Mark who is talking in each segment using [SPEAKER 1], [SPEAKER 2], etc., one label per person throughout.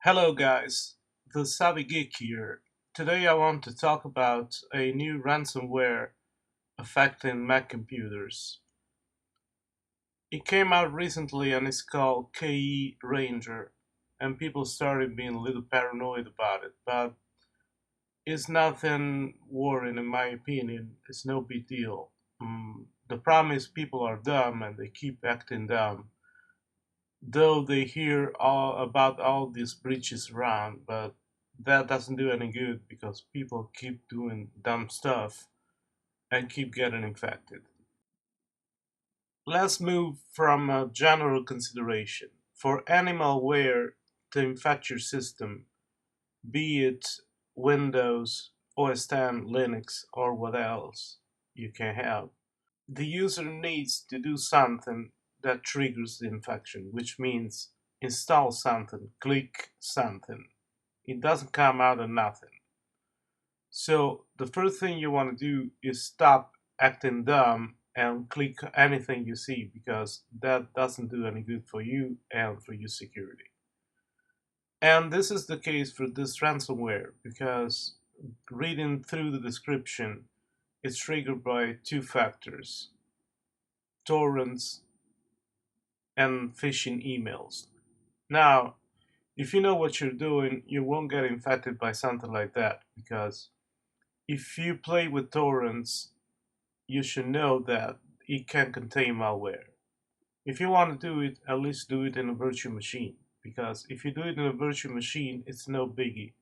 [SPEAKER 1] Hello guys, the Savvy Geek here. Today I want to talk about a new ransomware affecting Mac computers. It came out recently and it's called KE Ranger, and people started being a little paranoid about it, but it's nothing worrying in my opinion. It's no big deal. The problem is people are dumb and they keep acting dumb. Though they hear all about all these breaches around, but that doesn't do any good because people keep doing dumb stuff and keep getting infected. Let's move from a general consideration. For any malware to infect your system, be it Windows, OS X, Linux, or what else you can have, the user needs to do something that triggers the infection, which means install something, click something. It doesn't come out of nothing. So the first thing you want to do is stop acting dumb and click anything you see because that doesn't do any good for you and for your security. And this is the case for this ransomware because reading through the description, it's triggered by two factors: torrents and phishing emails. Now, if you know what you're doing, you won't get infected by something like that because if you play with torrents, you should know that it can contain malware. If you want to do it, at least do it in a virtual machine because if you do it in a virtual machine, it's no biggie.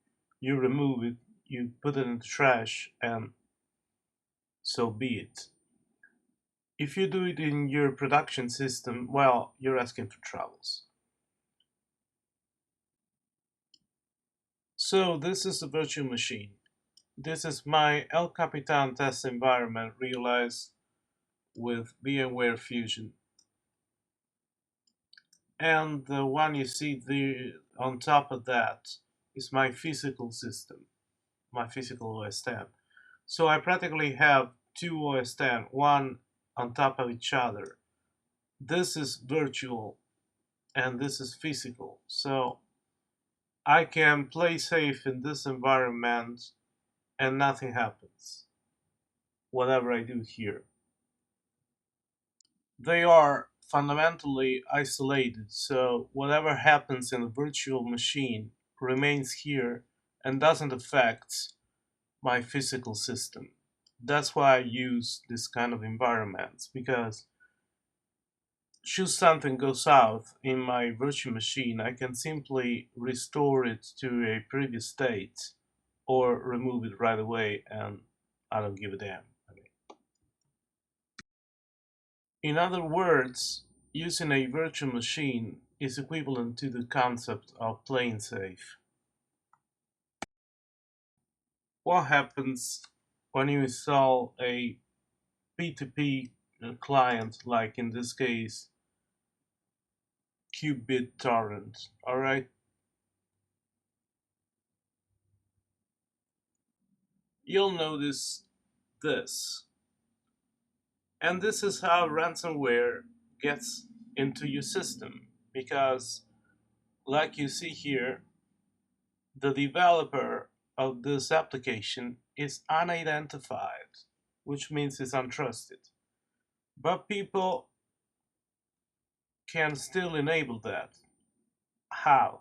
[SPEAKER 1] You remove it, you put it in the trash, and so be it. If you do it in your production system, well, you're asking for troubles. So this is a virtual machine. This is my El Capitan test environment realized with VMware Fusion. And the one you see there on top of that is my physical system, my physical OS X. So I practically have two OS X, one on top of each other. This is virtual and this is physical. So I can play safe in this environment and nothing happens, whatever I do here. They are fundamentally isolated, so whatever happens in the virtual machine remains here and doesn't affect my physical system. That's why I use this kind of environments, because should something go south in my virtual machine, I can simply restore it to a previous state or remove it right away and I don't give a damn. In other words, using a virtual machine is equivalent to the concept of playing safe. What happens when you install a P2P client, like in this case, Qubit Torrent? Alright, you'll notice this. And this is how ransomware gets into your system. Because, like you see here, the developer of this application is unidentified, which means it's untrusted. But people can still enable that. How?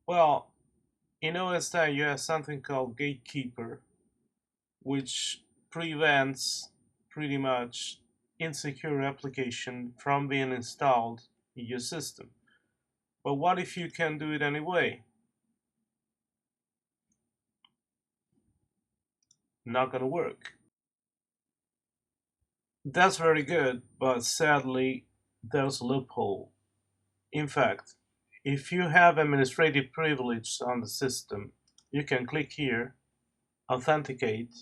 [SPEAKER 1] Well, in OS X you have something called Gatekeeper, which prevents pretty much insecure application from being installed in your system. But what if you can do it anyway? Not gonna work. That's very good, but sadly, there's a loophole. In fact, if you have administrative privilege on the system, you can click here, authenticate,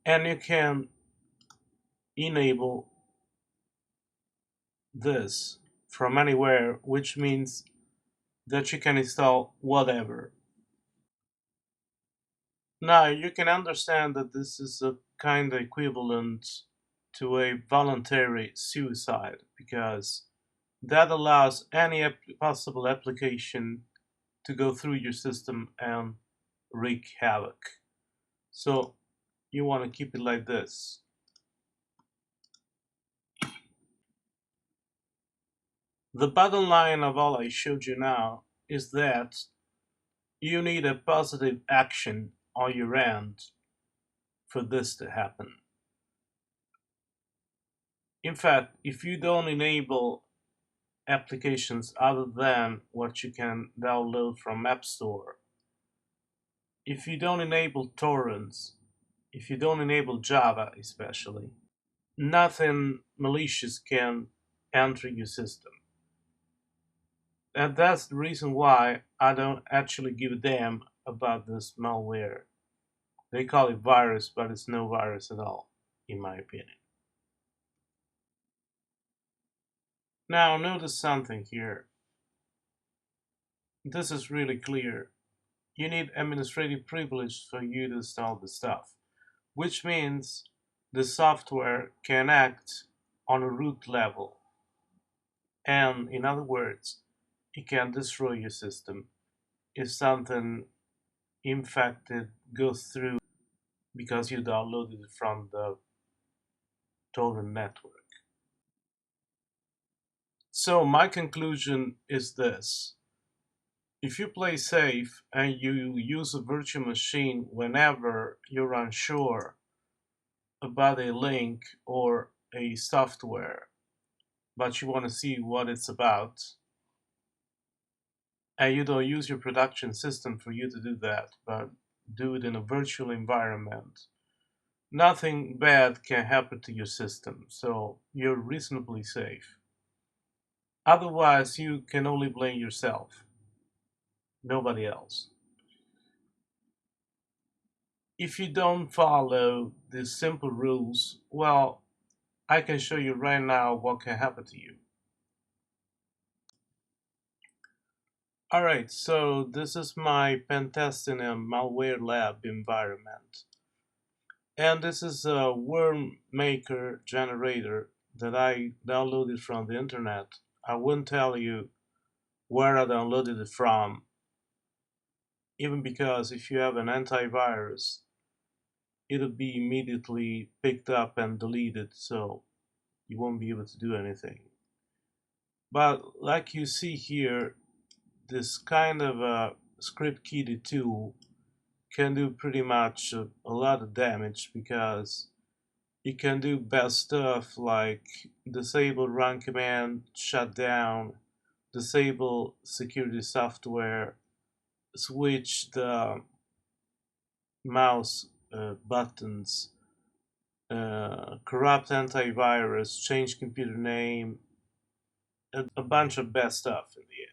[SPEAKER 1] and you can enable this from anywhere, which means that you can install whatever. Now you can understand that this is a kind of equivalent to a voluntary suicide because that allows any possible application to go through your system and wreak havoc. So you want to keep it like this. The bottom line of all I showed you now is that you need a positive action on your end for this to happen. In fact, if you don't enable applications other than what you can download from App Store, if you don't enable torrents, if you don't enable Java especially, nothing malicious can enter your system. And that's the reason why I don't actually give a damn about this malware. They call it virus, but it's no virus at all, in my opinion. Now, notice something here. This is really clear. You need administrative privilege for you to install the stuff, which means the software can act on a root level. And in other words, it can destroy your system if something infected goes through because you downloaded it from the torrent network. So my conclusion is this. If you play safe and you use a virtual machine whenever you're unsure about a link or a software, but you want to see what it's about, and you don't use your production system for you to do that, but do it in a virtual environment, nothing bad can happen to your system, so you're reasonably safe. Otherwise, you can only blame yourself, nobody else. If you don't follow these simple rules, well, I can show you right now what can happen to you. Alright, so this is my pen testing and malware lab environment. And this is a worm maker generator that I downloaded from the internet. I wouldn't tell you where I downloaded it from, even because if you have an antivirus, it'll be immediately picked up and deleted, so you won't be able to do anything. But like you see here, this kind of a script kiddie tool can do pretty much a lot of damage because it can do bad stuff like disable run command, shut down, disable security software, switch the mouse buttons, corrupt antivirus, change computer name, a bunch of bad stuff in the end.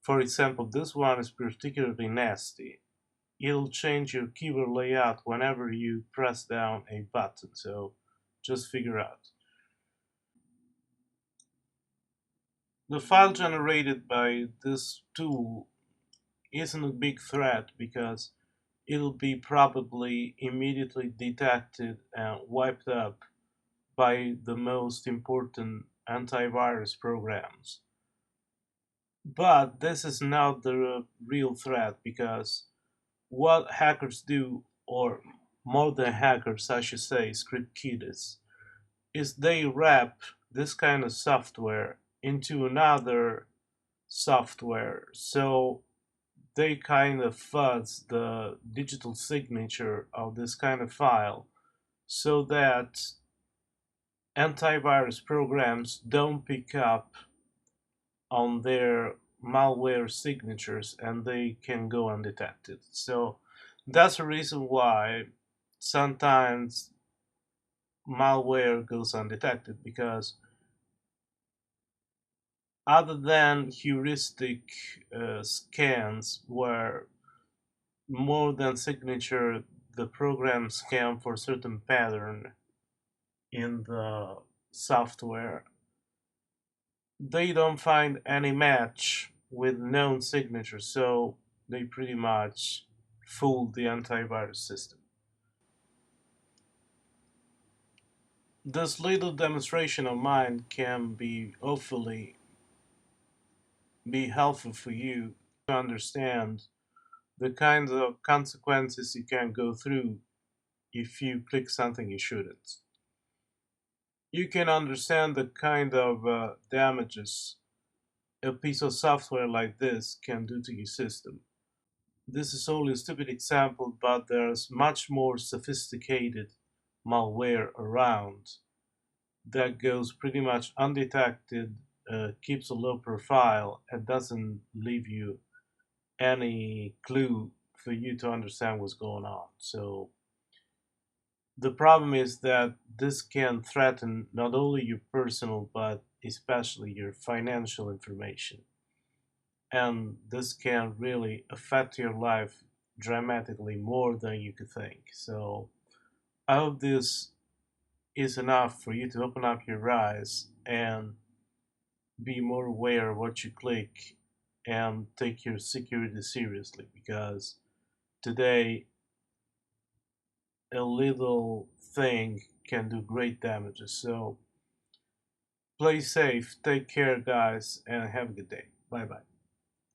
[SPEAKER 1] For example, this one is particularly nasty. It'll change your keyboard layout whenever you press down a button, so just figure out. The file generated by this tool isn't a big threat because it'll be probably immediately detected and wiped up by the most important antivirus programs. But this is not the real threat because what hackers do, or more than hackers, I should say, script kiddies, is they wrap this kind of software into another software. So they kind of fuzz the digital signature of this kind of file so that antivirus programs don't pick up on their malware signatures and they can go undetected. So that's the reason why sometimes malware goes undetected because other than heuristic scans where more than signature the program scan for certain pattern in the software, they don't find any match with known signatures, so they pretty much fool the antivirus system. This little demonstration of mine can be hopefully be helpful for you to understand the kinds of consequences you can go through if you click something you shouldn't. You can understand the kind of damages a piece of software like this can do to your system. This is only a stupid example, but there's much more sophisticated malware around that goes pretty much undetected, keeps a low profile, and doesn't leave you any clue for you to understand what's going on. So the problem is that this can threaten not only your personal but especially your financial information. And this can really affect your life dramatically more than you could think. So I hope this is enough for you to open up your eyes and be more aware of what you click and take your security seriously, because today a little thing can do great damages. So play safe, take care, guys, and have a good day. Bye bye.